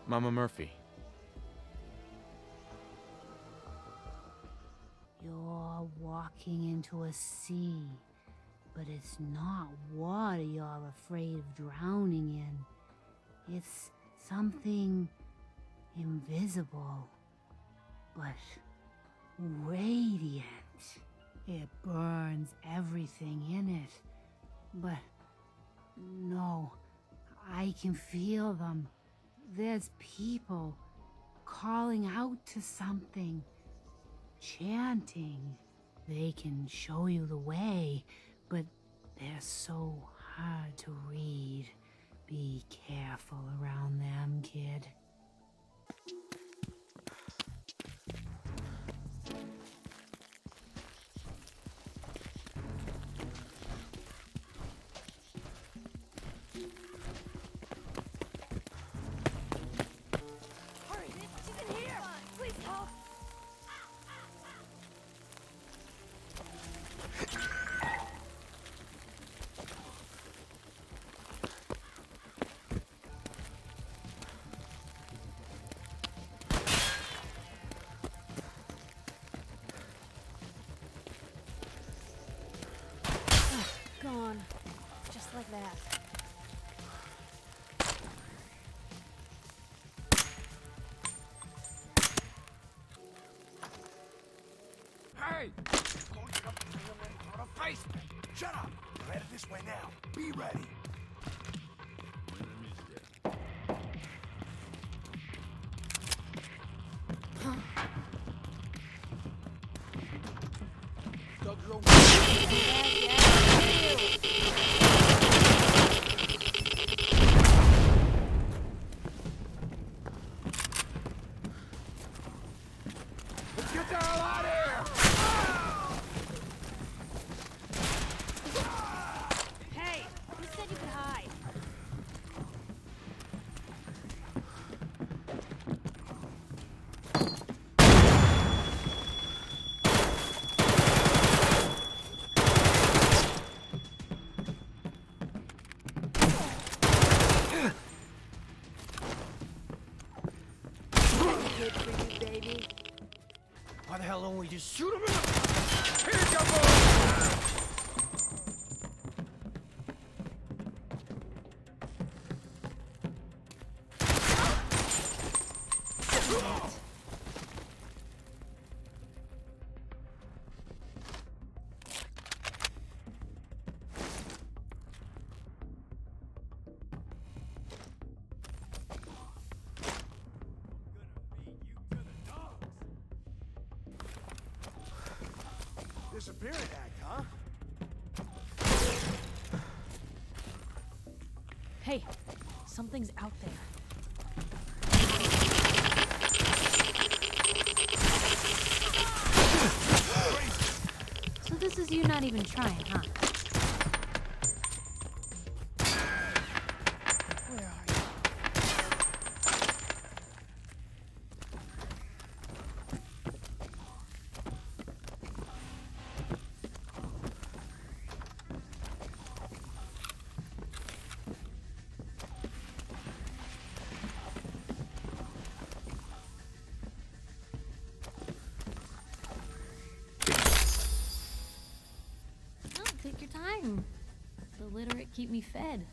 Mama Murphy. You're walking into a sea, but it's not water you're afraid of drowning in. It's something invisible, but radiant. It burns everything in it, but no, I can feel them. There's people calling out to something, chanting. They can show you the way, but they're so hard to read. Be careful around them, kid. Gone. Just like that. Hey! Going up on a face! Shut up! We're headed this way now. Be ready. Dug your own. Let's get the hell out of here! Hey, who said you could hide? Good for you, baby. Why the hell don't we just shoot him in the... Here you go, Disappearing act, huh? Hey, something's out there. So this is you not even trying, huh? Where are you? Take your time. The literate keep me fed.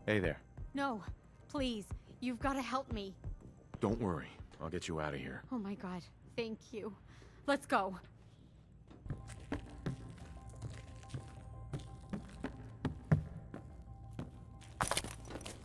Hey there. No, please. You've got to help me. Don't worry. I'll get you out of here. Oh my god. Thank you. Let's go.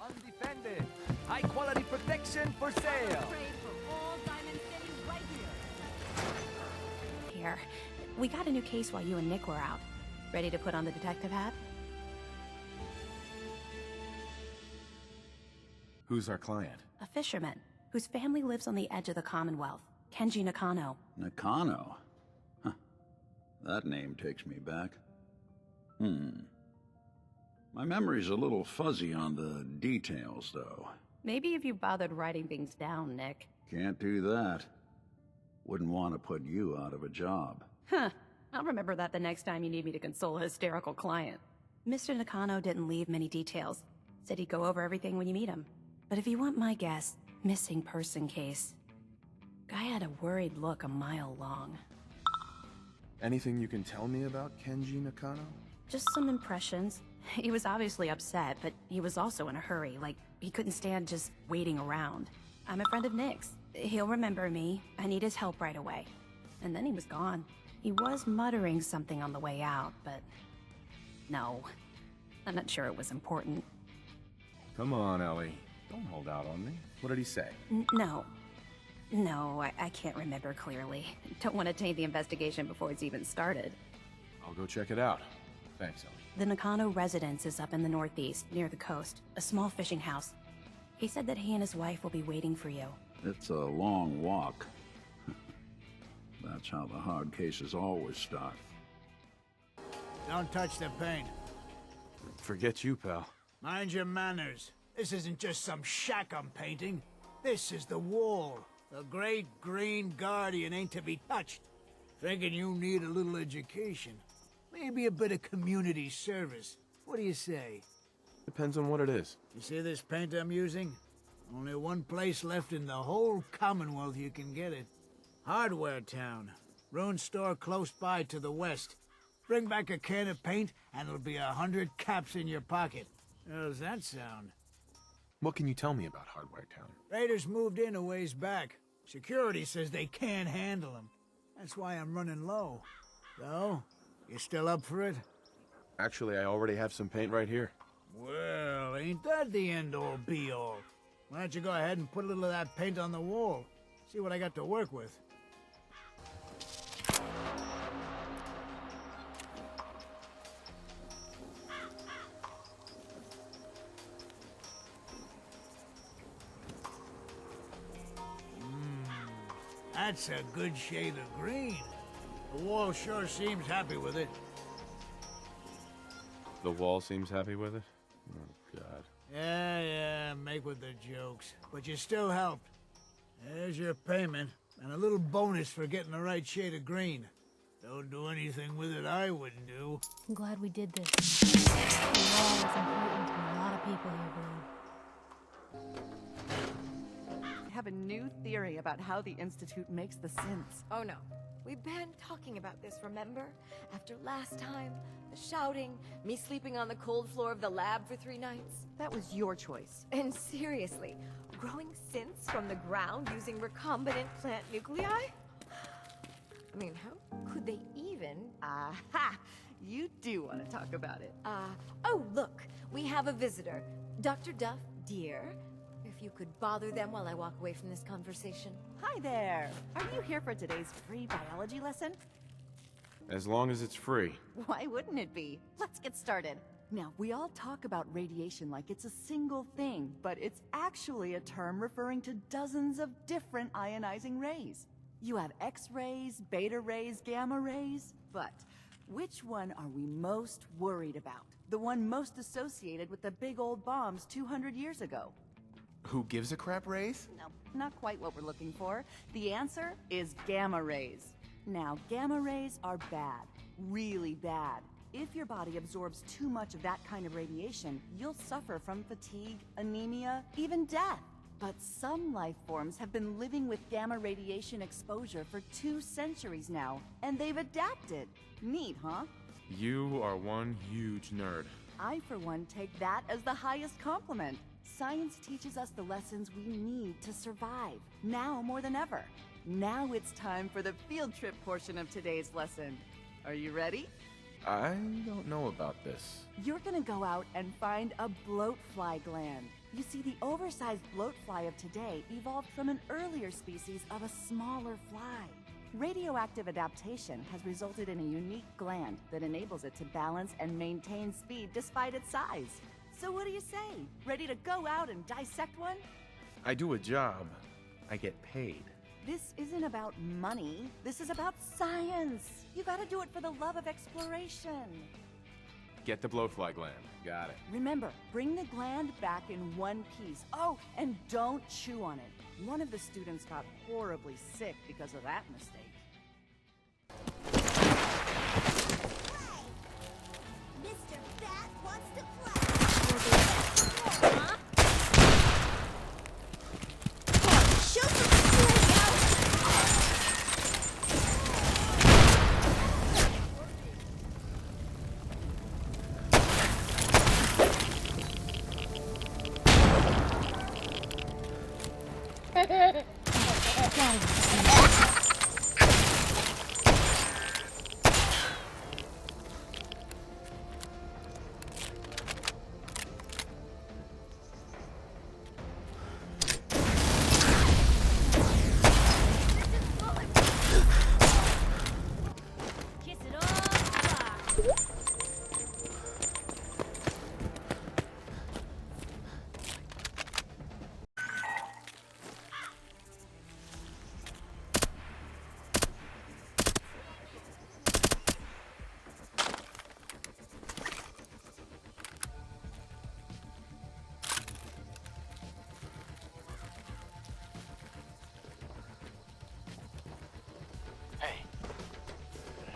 Undefended. High quality protection for sale. Here. We got a new case while you and Nick were out. Ready to put on the detective hat? Who's our client? A fisherman, whose family lives on the edge of the Commonwealth. Kenji Nakano. Nakano? Huh. That name takes me back. My memory's a little fuzzy on the details, though. Maybe if you bothered writing things down, Nick. Can't do that. Wouldn't want to put you out of a job. Huh. I'll remember that the next time you need me to console a hysterical client. Mr. Nakano didn't leave many details. Said he'd go over everything when you meet him. But if you want my guess, missing person case. Guy had a worried look a mile long. Anything you can tell me about Kenji Nakano? Just some impressions. He was obviously upset, but he was also in a hurry, like he couldn't stand just waiting around. I'm a friend of Nick's. He'll remember me. I need his help right away. And then he was gone. He was muttering something on the way out, but... no. I'm not sure it was important. Come on, Ellie. Don't hold out on me. What did he say? No. No, I can't remember clearly. Don't want to taint the investigation before it's even started. I'll go check it out. Thanks, Ellie. The Nakano residence is up in the northeast, near the coast. A small fishing house. He said that he and his wife will be waiting for you. It's a long walk. That's how the hard cases always start. Don't touch the paint. Forget you, pal. Mind your manners. This isn't just some shack I'm painting. This is the wall. The great green guardian ain't to be touched. Thinking you need a little education. Maybe a bit of community service. What do you say? Depends on what it is. You see this paint I'm using? Only one place left in the whole Commonwealth you can get it. Hardware Town. Ruined store close by to the west. Bring back a can of paint and it'll be 100 caps in your pocket. How's that sound? What can you tell me about Hardware Town? Raiders moved in a ways back. Security says they can't handle them. That's why I'm running low. So, you still up for it? Actually, I already have some paint right here. Well, ain't that the end-all be-all? Why don't you go ahead and put a little of that paint on the wall? See what I got to work with. That's a good shade of green. The wall sure seems happy with it. The wall seems happy with it? Oh, God. Yeah, make with the jokes. But you still helped. There's your payment, and a little bonus for getting the right shade of green. Don't do anything with it I wouldn't do. I'm glad we did this. The wall is important to a lot of people here, Blue. I have a new theory about how the Institute makes the synths. Oh no. We've been talking about this, remember? After last time, the shouting, me sleeping on the cold floor of the lab for 3 nights. That was your choice. And seriously, growing synths from the ground using recombinant plant nuclei? I mean, how could they even? Aha! You do want to talk about it. Oh look, we have a visitor. Dr. Duff, dear. If you could bother them while I walk away from this conversation. Hi there! Are you here for today's free biology lesson? As long as it's free. Why wouldn't it be? Let's get started. Now, we all talk about radiation like it's a single thing, but it's actually a term referring to dozens of different ionizing rays. You have X-rays, beta rays, gamma rays, but which one are we most worried about? The one most associated with the big old bombs 200 years ago. Who gives a crap, Rays? No, not quite what we're looking for. The answer is gamma rays. Now, gamma rays are bad, really bad. If your body absorbs too much of that kind of radiation, you'll suffer from fatigue, anemia, even death. But some life forms have been living with gamma radiation exposure for 2 centuries now, and they've adapted. Neat, huh? You are one huge nerd. I, for one, take that as the highest compliment. Science teaches us the lessons we need to survive, now more than ever. Now it's time for the field trip portion of today's lesson. Are you ready? I don't know about this. You're gonna go out and find a bloatfly gland. You see, the oversized bloatfly of today evolved from an earlier species of a smaller fly. Radioactive adaptation has resulted in a unique gland that enables it to balance and maintain speed despite its size. So what do you say? Ready to go out and dissect one? I do a job. I get paid. This isn't about money. This is about science. You gotta do it for the love of exploration. Get the blowfly gland. Got it. Remember, bring the gland back in one piece. Oh, and don't chew on it. One of the students got horribly sick because of that mistake. Mr. Bat wants to play. Huh? Shoot the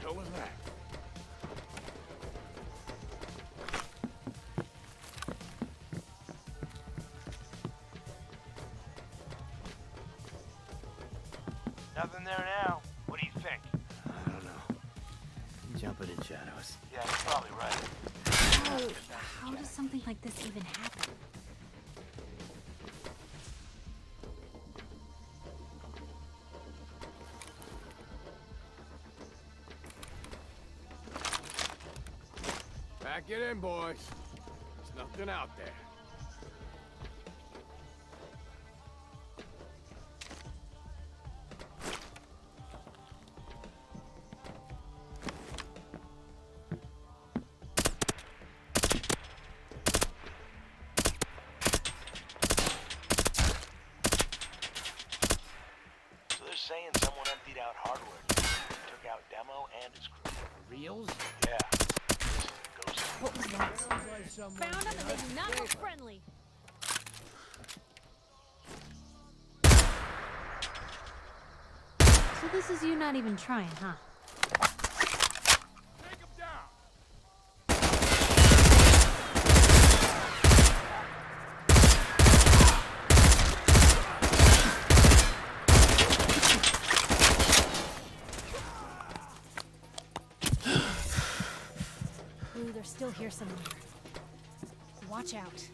What was that? Nothing there now. What do you think? I don't know. Jumping in shadows. Yeah, you're probably right. How does something like this even happen? Pack it in, boys. There's nothing out there. So they're saying someone emptied out hardware. Took out Demo and his crew. Reals? Yeah. What was that? Found them and they do not look friendly. So this is you not even trying, huh? Take him down. Ooh, they're still here somewhere. Watch out.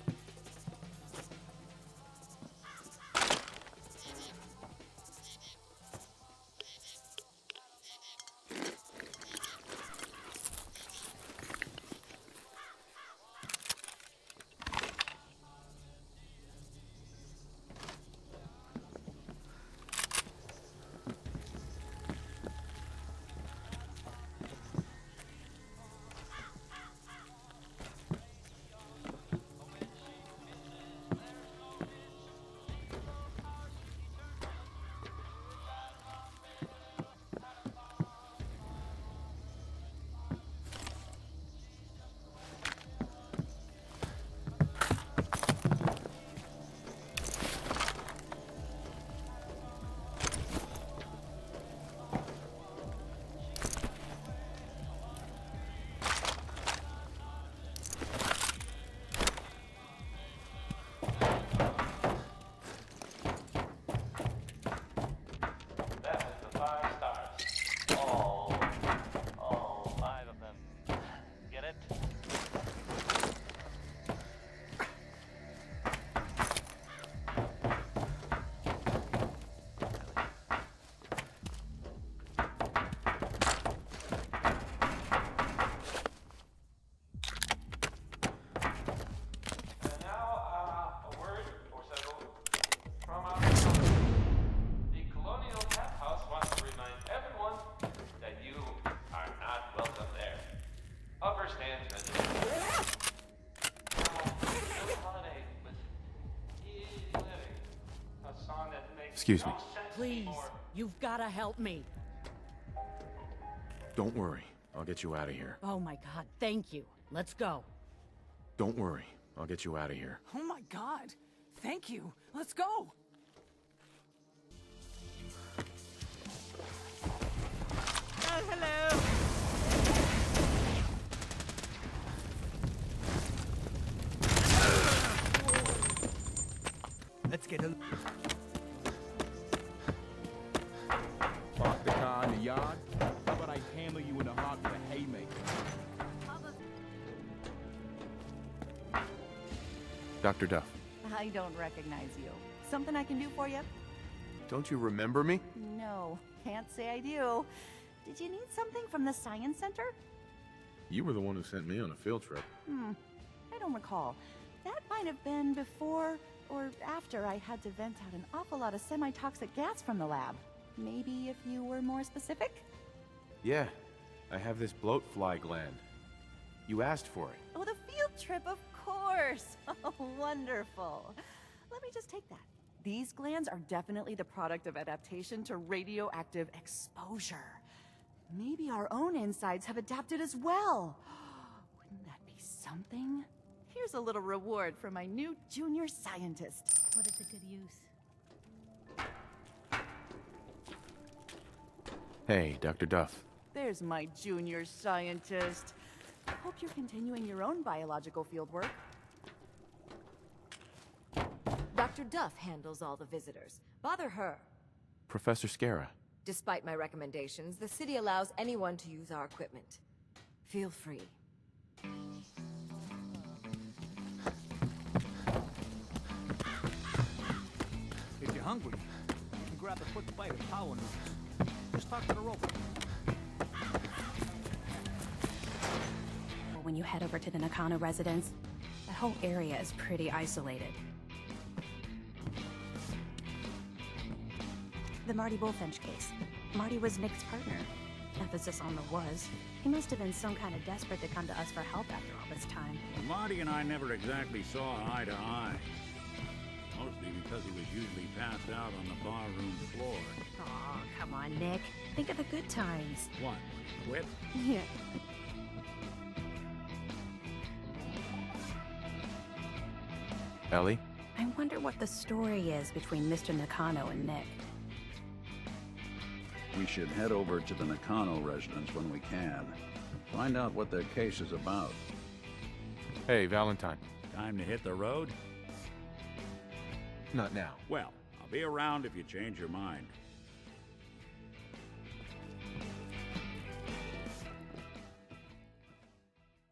Excuse me. Please, you've gotta help me. Don't worry. I'll get you out of here. Oh my god, thank you. Let's go. Don't worry. I'll get you out of here. Oh my god, thank you. Let's go. Hello. Let's get a... Park the car in the yard? How about I hammer you in the heart with a haymaker? Dr. Duff, I don't recognize you. Something I can do for you? don't you remember me? No, can't say I do. Did you need something from the Science Center? You were the one who sent me on a field trip. I don't recall. That might have been before or after I had to vent out an awful lot of semi-toxic gas from the lab. Maybe if you were more specific? Yeah, I have this bloat fly gland. You asked for it. Oh, the field trip, of course. Oh, wonderful. Let me just take that. These glands are definitely the product of adaptation to radioactive exposure. Maybe our own insides have adapted as well. Wouldn't that be something? Here's a little reward for my new junior scientist. Put it to good use. Hey, Dr. Duff. There's my junior scientist. Hope you're continuing your own biological fieldwork. Dr. Duff handles all the visitors. Bother her. Professor Scara. Despite my recommendations, the city allows anyone to use our equipment. Feel free. If you're hungry, you can grab a quick bite of power noodles. Just talk to the robot. When you head over to the Nakano residence, the whole area is pretty isolated. The Marty Bullfinch case. Marty was Nick's partner. Emphasis on the was. He must have been some kind of desperate to come to us for help after all this time. Well, Marty and I never exactly saw eye to eye. Mostly because he was usually passed out on the barroom floor. Aw, come on, Nick. Think of the good times. What? Quit? Yeah. Ellie? I wonder what the story is between Mr. Nakano and Nick. We should head over to the Nakano residence when we can. Find out what their case is about. Hey, Valentine. Time to hit the road? Not now. Well, I'll be around if you change your mind.